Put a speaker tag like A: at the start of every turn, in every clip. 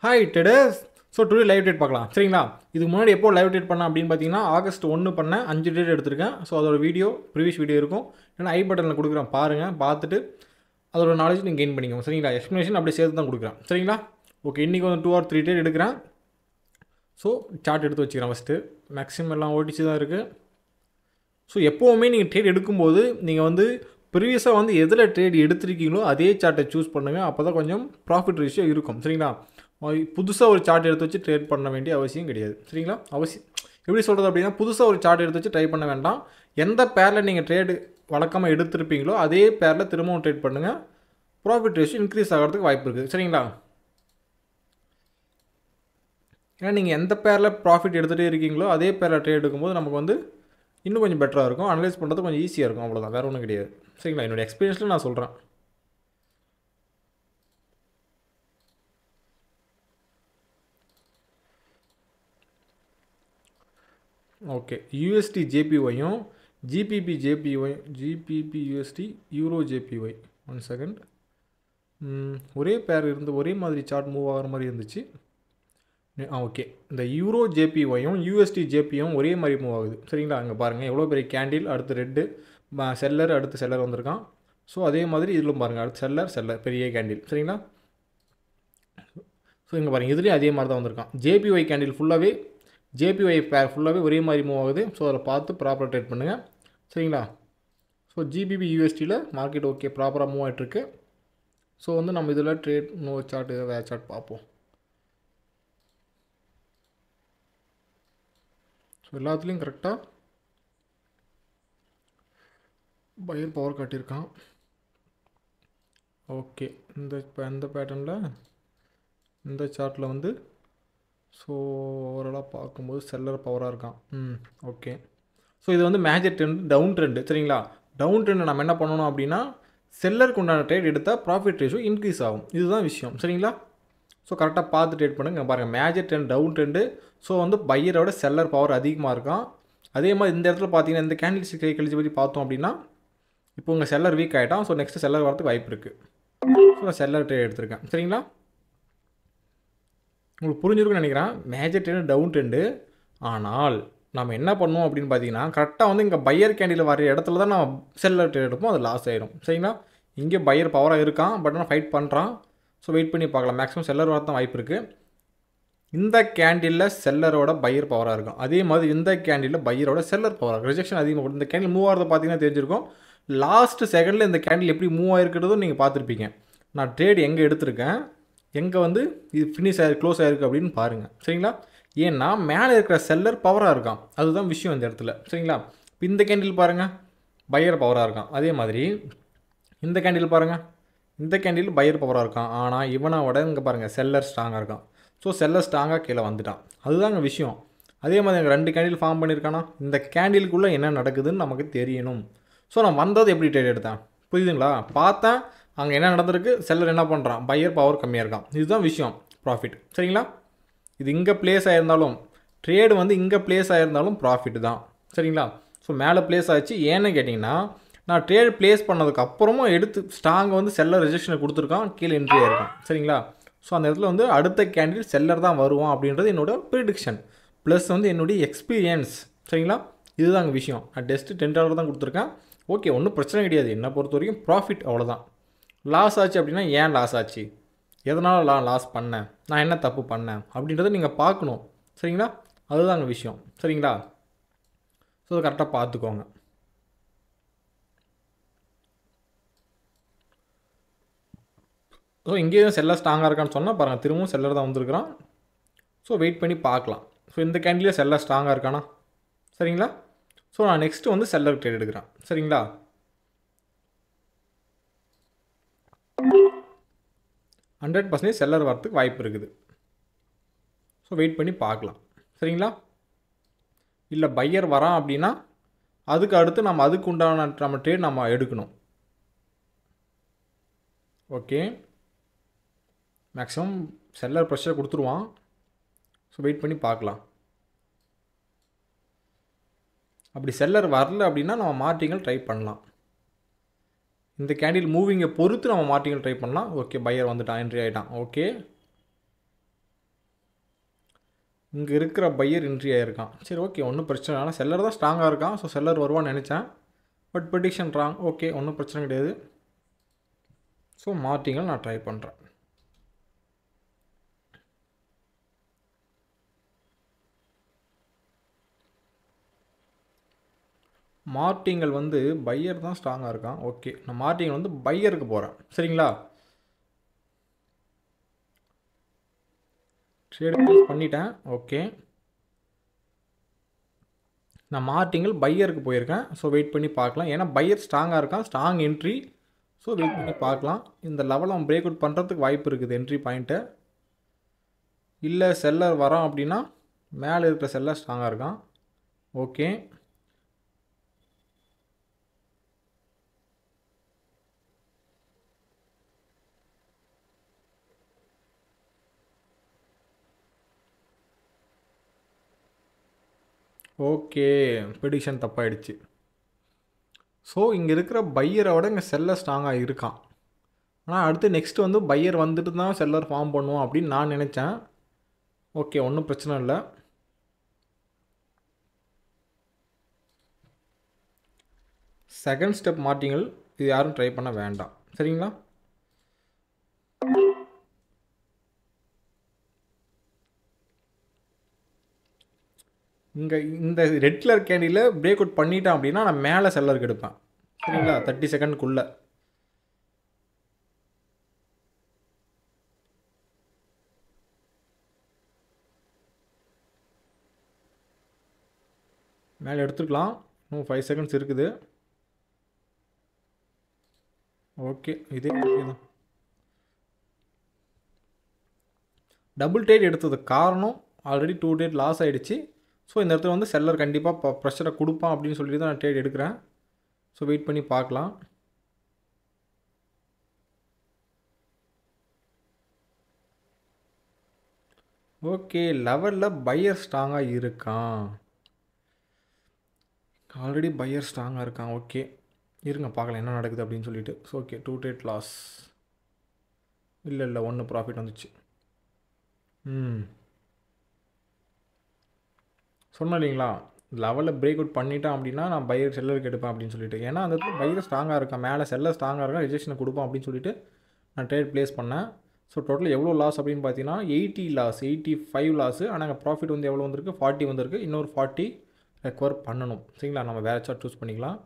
A: Hi traders. So today live trade பார்க்கலாம் சரிங்களா. இதுக்கு முன்னாடி எப்போ லைவ் ட்ரேட் பண்ணேன் அப்படின்னு பார்த்தீங்கன்னா August 1 பண்ணேன், 5 ட்ரேட் எடுத்திருக்கேன். ஸோ அதோட வீடியோ ப்ரீவியஸ் வீடியோ இருக்கும், ஏன்னா ஐ பட்டனில் கொடுக்குறேன் பாருங்கள், பார்த்துட்டு அதோட நாலேஜ் நீங்கள் கெயின் பண்ணிக்கோங்க சரிங்களா. எக்ஸ்ப்ளனேஷன் அப்படியே சேர்த்து தான் கொடுக்குறேன் சரிங்களா. ஓகே, இன்றைக்கி வந்து 2 or 3 ட்ரேட் எடுக்கிறேன். ஸோ சார்ட் எடுத்து வச்சுக்கிறேன். ஃபஸ்ட்டு மேக்ஸிமம் எல்லாம் ஓடிச்சு தான் இருக்குது. ஸோ எப்போவுமே நீங்கள் ட்ரேட் எடுக்கும்போது நீங்கள் வந்து ப்ரீவியஸாக வந்து எதில் ட்ரேட் எடுத்திருக்கீங்களோ அதே சார்ட்டை சூஸ் பண்ணுங்கள். அப்போ தான் கொஞ்சம் ப்ராஃபிட் ரேஷியோ இருக்கும் சரிங்களா. புதுசாக ஒரு சார்ட் எடுத்து வச்சு ட்ரேட் பண்ண வேண்டிய அவசியம் கிடையாது சரிங்களா. எப்படி சொல்கிறது அப்படின்னா, புதுசாக ஒரு சார்ட் எடுத்து வச்சு ட்ரை பண்ண வேண்டாம். எந்த பேரில் நீங்கள் ட்ரேடு வழக்கமாக எடுத்திருப்பீங்களோ அதே பேரில் திரும்பவும் ட்ரேட் பண்ணுங்கள். ப்ராஃபிட் ரேஷியோ இன்க்ரீஸ் ஆகிறதுக்கு வாய்ப்பு இருக்குது சரிங்களா. ஏன்னா நீங்கள் எந்த பேரில் ப்ராஃபிட் எடுத்துகிட்டே இருக்கீங்களோ அதே பேரில் ட்ரேட் எடுக்கும்போது நமக்கு வந்து இன்னும் கொஞ்சம் பெட்டராக இருக்கும், அனலைஸ் பண்ணுறது கொஞ்சம் ஈஸியாக இருக்கும், அவ்வளோதான், வேறு ஒன்றும் கிடையாது சரிங்களா. என்னோடய எக்ஸ்பீரியன்ஸில் நான் சொல்கிறேன். ஓகே, யூஎஸ்டி ஜேபிஒயும் GBP JPY GBP USD euro JPY 1 second. ஒரே பேர் இருந்து ஒரே மாதிரி சார்ட் மூவ் ஆகிற மாதிரி இருந்துச்சு. ஓகே, இந்த யூரோ ஜேபிஒயும் யூஎஸ்டி ஜேபியும் ஒரே மாதிரி மூவ் ஆகுது சரிங்களா. அங்கே பாருங்கள் எவ்வளோ பெரிய கேண்டில், அடுத்து ரெட்டு செல்லர், அடுத்து செல்லர் வந்திருக்கான். ஸோ அதே மாதிரி இதிலும் பாருங்கள், அடுத்து செல்லர் பெரிய கேண்டில் சரிங்களா. ஸோ இங்கே பாருங்கள் இதுலேயும் அதே மாதிரி தான் வந்திருக்கான். ஜேபிஒய் கேண்டில் ஃபுல்லாகவே ஜேபிஒய் பேர் ஃபுல்லாகவே ஒரே மாதிரி மூவ் ஆகுது. ஸோ அதில் பார்த்து ப்ராப்பராக ட்ரேட் பண்ணுங்கள் சரிங்களா. ஸோ ஜிபிபி யூஎஸ்டியில் மார்க்கெட் ஓகே ப்ராப்பராக மூவ் ஆகிட்டுருக்கு. ஸோ வந்து நம்ம இதில் ட்ரேட் சார்ட் வேறு சார்ட் பார்ப்போம். ஸோ எல்லாத்துலேயும் கரெக்டாக பையர் பவர் காட்டியிருக்கான். ஓகே, இந்த பேட்டர்னில் இந்த சார்ட்டில் வந்து ஸோ ஓவராலாக பார்க்கும்போது செல்லர் பவராக இருக்கான். ஓகே, ஸோ இது வந்து மேஜர் ட்ரெண்ட், டவுன் ட்ரெண்டு சரிங்களா. டவுன் ட்ரெண்டு நம்ம என்ன பண்ணணும் அப்படின்னா, செல்லருக்கு உண்டான ட்ரேட் எடுத்தால் ப்ராஃபிட் ரேஷியோ இன்க்ரீஸ் ஆகும், இதுதான் விஷயம் சரிங்களா. ஸோ கரெக்டாக பார்த்து ட்ரேட் பண்ணுங்கள். பாருங்கள் major trend down trend. So வந்து பையரோட செல்லர் பவர் அதிகமாக இருக்கான். அதே மாதிரி இந்த இடத்துல பார்த்தீங்கன்னா இந்த கேண்டில் ஸ்டிக் கழிச்சு பற்றி பார்த்தோம் அப்படின்னா இப்போ உங்கள் செல்லர் வீக் ஆகிட்டான். ஸோ நெக்ஸ்ட்டு செல்லர் வரதுக்கு வாய்ப்பு இருக்குது. ஸோ செல்லர் ட்ரேட் எடுத்திருக்கேன் சரிங்களா. உங்களுக்கு புரிஞ்சிருக்குன்னு நினைக்கிறேன். Major trend down trend. ஆனால் நம்ம என்ன பண்ணுவோம் அப்படின்னு பார்த்தீங்கன்னா, கரெக்டாக வந்து இங்கே பையர் கேண்டில் வர இடத்துல தான் நம்ம செல்லர் ட்ரேட் எடுப்போம், அது லாஸ் ஆகிடும் சரிங்களா. இங்கே பையர் பவராக இருக்கான், பட் ஆனால் ஃபைட் பண்ணுறான். ஸோ வெயிட் பண்ணி பார்க்கலாம், மேக்ஸிமம் செல்லர் வர தான் வாய்ப்பு இருக்குது. இந்த கேண்டிலில் செல்லரோட பையர் பவராக இருக்கும், அதே மாதிரி இந்த கேண்டிலில் பையரோட செல்லர் பவராக இருக்கும். ரிஜெக்ஷன் அதிகமாக இந்த கேண்டில் மூவ் ஆகிறத பார்த்தீங்கன்னா தெரிஞ்சிருக்கும். லாஸ்ட் செகண்டில் இந்த கேண்டில் எப்படி மூவ் ஆகிருக்கிறதும் நீங்கள் பார்த்துருப்பீங்க. நான் ட்ரேட் எங்கே எடுத்திருக்கேன், எங்கே வந்து இது ஃபினிஷ் க்ளோஸ் ஆகிருக்கு அப்படின்னு பாருங்கள் சரிங்களா. ஏன்னா மேலே இருக்கிற செல்லர் பவராக இருக்கான், அதுதான் விஷயம் இந்த இடத்துல சரிங்களா. இப்போ இந்த கேண்டில் பாருங்கள் பையர் பவராக இருக்கான், அதே மாதிரி இந்த கேண்டில் பாருங்கள் இந்த கேண்டில் பையர் பவராக இருக்கான். ஆனால் இவனோட இங்கே பாருங்கள் செல்லர் ஸ்ட்ராங்காக இருக்கான். ஸோ செல்லர் ஸ்ட்ராங்காக கீழே வந்துட்டான், அதுதாங்க விஷயம். அதே மாதிரி எனக்கு 2 கேண்டில் ஃபார்ம் பண்ணியிருக்கானா, இந்த கேண்டிலுக்குள்ளே என்ன நடக்குதுன்னு நமக்கு தெரியணும். ஸோ நான் வந்தது எப்படி ட்ரேட் எடுத்தேன் புரியுதுங்களா. பார்த்தேன் அங்கே என்ன நடந்திருக்கு, செல்லர் என்ன பண்ணுறான், பையர் பவர் கம்மியாக இருக்கான், இதுதான் விஷயம் ப்ராஃபிட் சரிங்களா. இது இங்கே பிளேஸ் ஆகிருந்தாலும் ட்ரேடு வந்து இங்கே பிளேஸ் ஆகிருந்தாலும் ப்ராஃபிட் தான் சரிங்களா. ஸோ மேலே பிளேஸ் ஆச்சு, ஏன்னு கேட்டிங்கன்னா நான் ட்ரேட் பிளேஸ் பண்ணதுக்கு அப்புறமும் எடுத்து ஸ்ட்ராங்கை வந்து செல்லர் ரிஜெக்ஷனை கொடுத்துருக்கான், கீழே என்ட்ரி ஆகிருக்கான் சரிங்களா. ஸோ அந்த இடத்துல வந்து அடுத்த கேண்டில் செல்லர் தான் வருவான் அப்படின்றது என்னோட ப்ரிடிக்ஷன் ப்ளஸ் வந்து என்னுடைய எக்ஸ்பீரியன்ஸ் சரிங்களா. இதுதாங்க விஷயம். நான் டெஸ்ட்டு $10 தான் கொடுத்துருக்கேன். ஓகே, ஒன்றும் பிரச்சனை கிடையாது, என்னை பொறுத்த வரைக்கும் ப்ராஃபிட் அவ்வளோதான். லாஸ் ஆச்சு அப்படின்னா ஏன் லாஸ் ஆச்சு, எதனால் லாஸ் பண்ணேன், நான் என்ன தப்பு பண்ணேன் அப்படின்றத நீங்கள் பார்க்கணும் சரிங்களா. அதுதாங்க விஷயம் சரிங்களா. ஸோ அதை கரெக்டாக பார்த்துக்கோங்க. ஸோ இங்கேயும் செல்லர் ஸ்ட்ராங்காக இருக்கான்னு சொன்னால் பாருங்கள், திரும்பவும் செல்லர் தான் வந்திருக்கிறான். ஸோ வெயிட் பண்ணி பார்க்கலாம். ஸோ இந்த கேண்டிலே செல்லர் ஸ்ட்ராங்காக இருக்கானா சரிங்களா. ஸோ நான் நெக்ஸ்ட்டு வந்து செல்லர் ட்ரேட் எடுக்கிறேன் சரிங்களா. 100% செல்லர் வரத்துக்கு வாய்ப்பு இருக்குது. ஸோ வெயிட் பண்ணி பார்க்கலாம் சரிங்களா. இல்லை பையர் வரான் அப்படின்னா அதுக்கு அடுத்து நம்ம அதுக்கு உண்டான நம்ம ட்ரேட் நம்ம எடுக்கணும். ஓகே, மேக்ஸிமம் செல்லர் ப்ரெஷர் கொடுத்துருவான். ஸோ வெயிட் பண்ணி பார்க்கலாம். அப்படி செல்லர் வரல அப்படின்னா நம்ம மார்டிங்கல் ட்ரை பண்ணலாம். இந்த கேண்டில் மூவிங்கை பொறுத்து நம்ம மார்டிங்கல் ட்ரை பண்ணலாம். ஓகே, பையர் வந்துட்டான், என்ட்ரி ஆகிட்டான். ஓகே, இங்கே இருக்கிற பையர் என்ட்ரி ஆகிருக்கான். சரி ஓகே, ஒன்றும் பிரச்சனை இல்லை. ஆனால் செல்லர் தான் ஸ்ட்ராங்காக இருக்கான். ஸோ செல்லர் வருவான்னு நினச்சேன். But prediction wrong. ஓகே, ஒன்றும் பிரச்சனை கிடையாது. ஸோ மார்டிங்கல் நான் ட்ரை பண்ணுறேன். மார்டிங்கல் வந்து பையர் தான் ஸ்ட்ராங்காக இருக்கான். ஓகே, நான் மார்டிங்கல் வந்து பையருக்கு போகிறேன். சரிங்களா? ட்ரேட் ப்ளேஸ் பண்ணிட்டேன். ஓகே, நான் மார்டிங்கல் பையருக்கு போயிருக்கேன். ஸோ வெயிட் பண்ணி பார்க்கலாம். ஏன்னா பையர் ஸ்ட்ராங்காக இருக்கான், ஸ்ட்ராங் என்ட்ரி. ஸோ வெயிட் பண்ணி பார்க்கலாம். இந்த லெவல் அவன் பிரேக் அவுட் பண்ணுறதுக்கு வாய்ப்பு இருக்குது. என்ட்ரி பாயிண்ட்டு இல்லை செல்லர் வரான் அப்படின்னா மேலே இருக்கிற செல்லர் ஸ்ட்ராங்காக இருக்கான். ஓகே, ஓகே, ப்ரெடிக்ஷன் தப்பாயிடுச்சு. ஸோ இங்கே இருக்கிற பையரை விட இங்கே செல்லர் ஸ்ட்ராங்காக இருக்கான். ஆனால் அடுத்து நெக்ஸ்ட்டு வந்து பையர் வந்துட்டு தான் செல்லர் ஃபார்ம் பண்ணுவோம் அப்படின்னு நான் நினச்சேன். ஓகே, ஒன்றும் பிரச்சனை இல்லை. செகண்ட் ஸ்டெப் மார்டிங்கல் இது யாரும் ட்ரை பண்ண வேண்டாம். சரிங்களா? இங்கே இந்த ரெட் கலர் கேண்டியில் பிரேக் அவுட் பண்ணிட்டேன் அப்படின்னா நான் மேலே செல்லருக்கு எடுப்பேன். சரிங்களா? 30 செகண்ட்குள்ளே. மேலே எடுத்துக்கலாம். இன்னும் 5 செகண்ட்ஸ் இருக்குது. ஓகே, இதே ஓகே தான். டபுள் ட்ரேட் எடுத்ததுக்கு காரணம் ஆல்ரெடி 2 ட்ரேட் லாஸ் ஆகிடுச்சு. ஸோ இந்த இடத்துல வந்து செல்லர் கண்டிப்பாக ப்ரெஷரை கொடுப்பான் அப்படின்னு சொல்லிட்டு தான் நான் ட்ரேட் எடுக்கிறேன். ஸோ வெயிட் பண்ணி பார்க்கலாம். ஓகே, லெவலில் பையர் ஸ்ட்ராங்காக இருக்கான். ஆல்ரெடி பையர் ஸ்ட்ராங்காக இருக்கான். ஓகே, இருங்க பார்க்கலாம் என்ன நடக்குது அப்படின்னு சொல்லிட்டு. So okay, 2 trade loss. இல்லை 1 ப்ராஃபிட் வந்துச்சு. சொன்னேன் இல்லைங்களா, லெவலில் பிரேக் அவுட் பண்ணிட்டான் அப்படின்னா நான் பையர் செல்லருக்கு எடுப்பேன் அப்படின்னு சொல்லிட்டு. ஏன்னா அந்த இடத்துல பையர் ஸ்ட்ராங்காக இருக்கான், மேலே செல்லர் ஸ்ட்ராங்காக இருக்கான், ரிஜெக்ஷனை கொடுப்பான் அப்படின்னு சொல்லிட்டு நான் ட்ரேட் ப்ளேஸ் பண்ணேன். ஸோ டோட்டல் எவ்வளோ லாஸ் அப்படின்னு பார்த்தீங்கன்னா 80 லாஸ், 85 லாஸு. ஆனால் அங்கே ப்ராஃபிட் வந்து எவ்வளோ வந்திருக்கு, 40 வந்திருக்கு. இன்னொரு 40 ரெக்கவர் பண்ணணும். சரிங்களா? நம்ம வேறு சார்ட் சூஸ் பண்ணிக்கலாம்.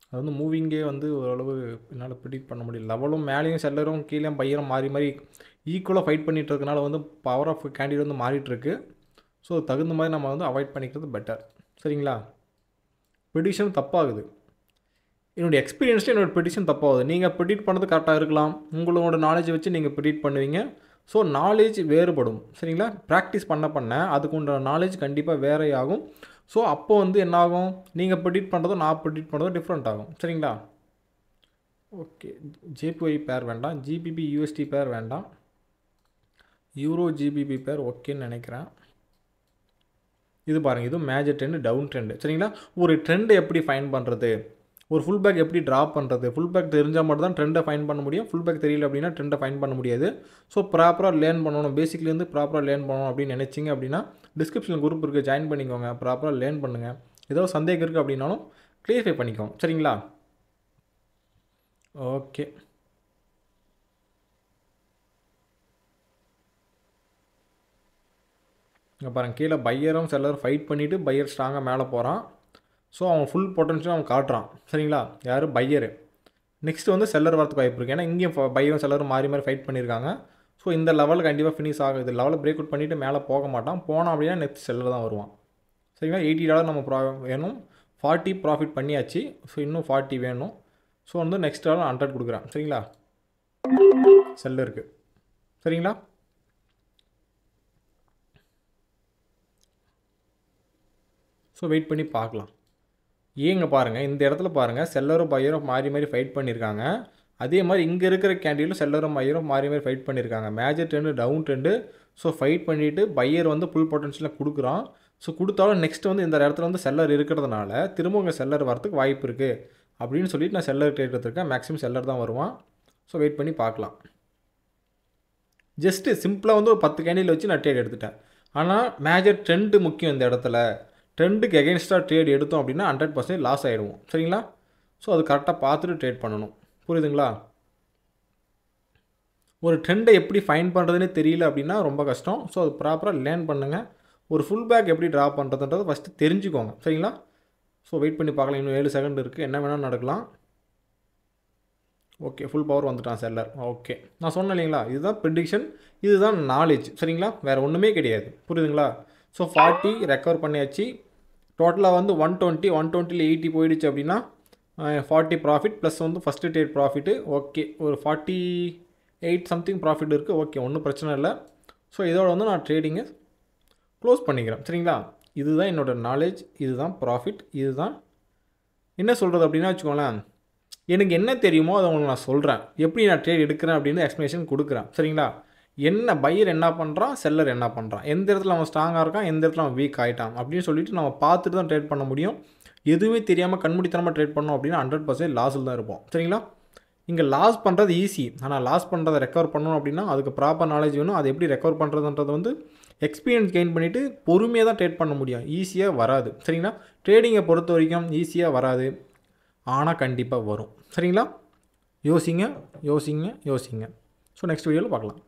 A: அது வந்து மூவிங்கே வந்து ஓரளவு என்னால் ப்ரிடிக்ட் பண்ண முடியல. லெவலும் மேலேயும் செல்லரும் கீழே பையரும் மாறி மாறி ஈக்குவலாக ஃபைட் பண்ணிகிட்டு இருக்கனால வந்து பவர் ஆஃப் கேண்டிடேட் வந்து மாறிட்டுருக்கு. ஸோ தகுந்த மாதிரி நம்ம வந்து அவாய்ட் பண்ணிக்கிறது பெட்டர். சரிங்களா? ப்ரெடிக்ஷன் தப்பாகுது. என்னுடைய எக்ஸ்பீரியன்ஸில் என்னோடய ப்ரெடிக்ஷன் தப்பாகுது. நீங்கள் ப்ரெடிக்ட் பண்ணது கரெக்டாக இருக்கலாம், உங்களோட நாலேஜை வச்சு நீங்கள் ப்ரெடிக்ட் பண்ணுவீங்க. ஸோ நாலேஜ் வேறுபடும். சரிங்களா? ப்ராக்டிஸ் பண்ண அதுக்கு உண்டான நாலேஜ் கண்டிப்பாக வேறே ஆகும். ஸோ அப்போ வந்து என்ன ஆகும், நீங்கள் ப்ரெடிக்ட் பண்ணுறதும் நான் ப்ரெடிக்ட் பண்ணுறதும் டிஃப்ரெண்ட் ஆகும். சரிங்களா? ஓகே, ஜேபிஒய் பேர் வேண்டாம், ஜிபிபி யூஎஸ்டி பேர் வேண்டாம், யூரோ ஜிபிபி பேர் ஓகேன்னு நினைக்கிறேன். இது பாருங்கள், இதுவும் மேஜர் ட்ரெண்டு, டவுன் ட்ரெண்டு. சரிங்களா? ஒரு ட்ரெண்டை எப்படி ஃபைன் பண்ணுறது, ஒரு ஃபுல் பேக் எப்படி ட்ராப் பண்ணுறது, ஃபுல் பேக் தெரிஞ்சால் மட்டும் தான் ட்ரெண்டை ஃபைன் பண்ண முடியும். ஃபுல் பேக் தெரியல அப்படின்னா ட்ரெண்டை ஃபைன் பண்ண முடியாது. ஸோ ப்ராப்பராக லேர்ன் பண்ணணும், பேசிக்லேருந்து ப்ராப்பராக லேர்ன் பண்ணணும் அப்படின்னு நினச்சிங்க அப்படின்னா டிஸ்கிரிப்ஷனில் குரூப் இருக்குது, ஜாயின் பண்ணிக்கோங்க. ப்ராப்பராக லேர்ன் பண்ணுங்கள். ஏதோ சந்தேகம் இருக்குது அப்படின்னாலும் கிளியரிஃபை பண்ணிக்கோங்க. சரிங்களா? ஓகே, இங்கே பாருங்கள், கீழே பையரும் செல்லரும் ஃபைட் பண்ணிவிட்டு பையர் ஸ்ட்ராங்காக மேலே போகிறான். ஸோ அவன் ஃபுல் பொட்டன்ஷியல் அவன் காட்டுறான். சரிங்களா? யார், பையரு. நெக்ஸ்ட் வந்து செல்லர் வரத்துக்கு வாய்ப்பு இருக்குது. ஏன்னா இங்கேயும் பையரும் செல்லரும் மாறி மாறி ஃபைட் பண்ணியிருக்காங்க. ஸோ இந்த லெவலில் கண்டிப்பாக ஃபினிஷ் ஆகுது. லெவலில் பிரேக் அவுட் பண்ணிவிட்டு மேலே போக மாட்டான். போனான் அப்படின்னா நெக்ஸ்ட் செல்லர் தான் வருவான். சரிங்களா? $80 நம்ம வேணும், 40 ப்ராஃபிட் பண்ணியாச்சு. ஸோ இன்னும் 40 வேணும். ஸோ வந்து நெக்ஸ்ட் லெவல் 100 கொடுக்குறேன். சரிங்களா? செல்லருக்கு. சரிங்களா? ஸோ வெயிட் பண்ணி பார்க்கலாம். ஏங்க பாருங்கள், இந்த இடத்துல பாருங்கள், செல்லரும் பையரும் மாறி மாறி ஃபைட் பண்ணியிருக்காங்க. அதே மாதிரி இங்கே இருக்கிற கேண்டிலும் செல்லரும் பையரும் மாறி மாறி ஃபைட் பண்ணியிருக்காங்க. Major trend, down trend. So fight பண்ணிவிட்டு பையர் வந்து ஃபுல் பொட்டன்ஷியலாக கொடுக்குறான். ஸோ கொடுத்தாலும் நெக்ஸ்ட் வந்து இந்த இடத்துல வந்து செல்லர் இருக்கிறதுனால திரும்ப உங்கள் செல்லர் வரத்துக்கு வாய்ப்பு இருக்குது அப்படின்னு சொல்லிட்டு நான் செல்லர் ட்ரேட் எடுத்துருக்கேன். மேக்ஸிமம் செல்லர் தான் வருவான். ஸோ வெயிட் பண்ணி பார்க்கலாம். ஜஸ்ட்டு சிம்பிளாக வந்து ஒரு 10 கேண்டில் வச்சு நான் ட்ரேட் எடுத்துட்டேன். ஆனால் மேஜர் ட்ரெண்டு முக்கியம் இந்த இடத்துல. ட்ரெண்டுக்கு எகென்ஸ்டாக ட்ரேட் எடுத்தோம் அப்படின்னா 100% லாஸ் ஆகிடுவோம். சரிங்களா? ஸோ அது கரெக்டாக பார்த்துட்டு ட்ரேட் பண்ணணும். புரியுதுங்களா? ஒரு ட்ரெண்டை எப்படி ஃபைன் பண்ணுறதுனே தெரியல அப்படின்னா ரொம்ப கஷ்டம். ஸோ அது ப்ராப்பராக லேர்ன் பண்ணுங்கள். ஒரு ஃபுல் பேக் எப்படி ட்ரா பண்ணுறதுன்றதை ஃபஸ்ட்டு தெரிஞ்சுக்கோங்க. சரிங்களா? ஸோ வெயிட் பண்ணி பார்க்கலாம். இன்னும் 7 செகண்ட் இருக்குது. என்ன வேணால் நடக்கலாம். ஓகே, ஃபுல் பவர் வந்துட்டான் செல்லர். ஓகே, நான் சொன்னேன் இல்லைங்களா, இதுதான் ப்ரிடிக்ஷன், இதுதான் நாலேஜ். சரிங்களா? வேறு ஒன்றுமே கிடையாது. புரியுதுங்களா? ஸோ 40 ரெக்கவர் பண்ணியாச்சு. டோட்டலாக வந்து 120, 120ல் 80 போயிடுச்சு அப்படின்னா 40 ப்ராஃபிட் ப்ளஸ் வந்து ஃபஸ்ட்டு ட்ரேட் ப்ராஃபிட்டு. ஓகே, ஒரு 48 சம்திங் ப்ராஃபிட் இருக்குது. ஓகே, ஒன்றும் பிரச்சனை இல்லை. ஸோ இதோட வந்து நான் ட்ரேடிங்கை க்ளோஸ் பண்ணிக்கிறேன். சரிங்களா? இதுதான் என்னோடய நாலேஜ், இதுதான் ப்ராஃபிட், இதுதான் என்ன சொல்கிறது அப்படின்னா வச்சுக்கோங்களேன், எனக்கு என்ன தெரியுமோ அதை உங்களுக்கு நான் சொல்கிறேன். எப்படி நான் ட்ரேட் எடுக்கிறேன் அப்படின்னு எக்ஸ்ப்ளனேஷன் கொடுக்குறேன். சரிங்களா? என்ன பையர் என்ன பண்ணுறான், செல்லர் என்ன பண்ணுறான், எந்த இடத்துல அவன் ஸ்ட்ராங்காக இருக்கான், எந்த இடத்துல அவன் வீக் ஆகிட்டான் அப்படின்னு சொல்லிட்டு நம்ம பார்த்துட்டு தான் ட்ரேட் பண்ண முடியும். எதுவுமே தெரியாமல் கண்மூடித்தனமாக ட்ரேட் பண்ணோம் அப்படின்னா 100% லாஸில் தான் இருப்போம். சரிங்களா? இங்கே லாஸ் பண்ணுறது ஈஸி, ஆனால் லாஸ் பண்ணுறதை ரெக்கவர் பண்ணணும் அப்படின்னா அதுக்கு ப்ராப்பர் நாலேஜ் வேணும். அது எப்படி ரெக்கவர் பண்ணுறதுன்றது வந்து எக்ஸ்பீரியன்ஸ் கெயின் பண்ணிவிட்டு பொறுமையாக தான் ட்ரேட் பண்ண முடியும். ஈஸியாக வராது. சரிங்களா? ட்ரேடிங்கை பொறுத்த வரைக்கும் ஈஸியாக வராது, ஆனால் கண்டிப்பாக வரும். சரிங்களா? யோசிங்க யோசிங்க யோசிங்க. ஸோ நெக்ஸ்ட் வீடியோவில் பார்க்கலாம்.